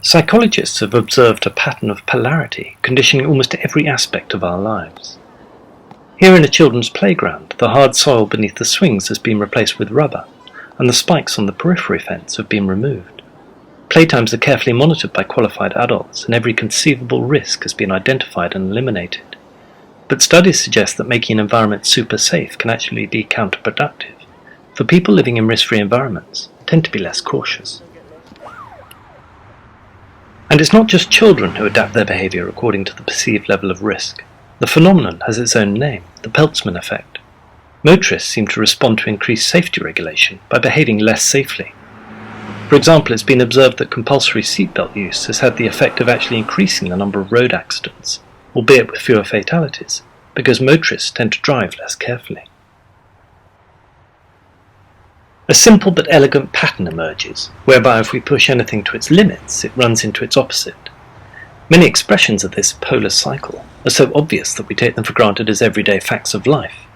Psychologists have observed a pattern of polarity conditioning almost every aspect of our lives. Here in a children's playground, the hard soil beneath the swings has been replaced with rubber, and the spikes on the periphery fence have been removed. Playtimes are carefully monitored by qualified adults, and every conceivable risk has been identified and eliminated. But studies suggest that making an environment super safe can actually be counterproductive, for people living in risk-free environments tend to be less cautious. And it's not just children who adapt their behaviour according to the perceived level of risk. The phenomenon has its own name, the Peltzman effect. Motorists seem to respond to increased safety regulation by behaving less safely. For example, it's been observed that compulsory seatbelt use has had the effect of actually increasing the number of road accidents, albeit with fewer fatalities, because motorists tend to drive less carefully. A simple but elegant pattern emerges, whereby if we push anything to its limits, it runs into its opposite. Many expressions of this polar cycle are so obvious that we take them for granted as everyday facts of life.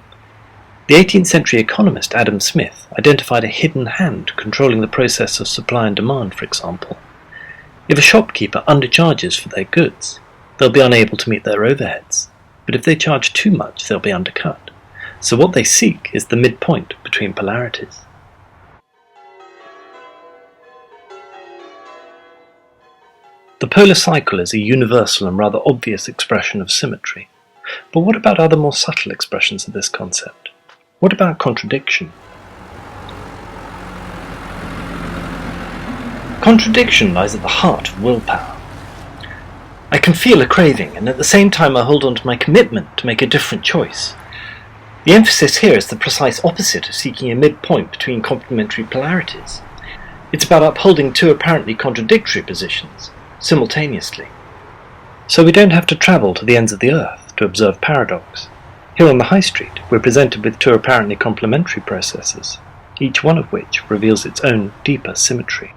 The 18th century economist Adam Smith identified a hidden hand controlling the process of supply and demand, for example. If a shopkeeper undercharges for their goods, they'll be unable to meet their overheads, but if they charge too much, they'll be undercut. So what they seek is the midpoint between polarities. The polar cycle is a universal and rather obvious expression of symmetry. But what about other more subtle expressions of this concept? What about contradiction? Contradiction lies at the heart of willpower. I can feel a craving, and at the same time I hold on to my commitment to make a different choice. The emphasis here is the precise opposite of seeking a midpoint between complementary polarities. It's about upholding two apparently contradictory positions simultaneously. So we don't have to travel to the ends of the earth to observe paradox. Here on the high street, we're presented with two apparently complementary processes, each one of which reveals its own deeper symmetry.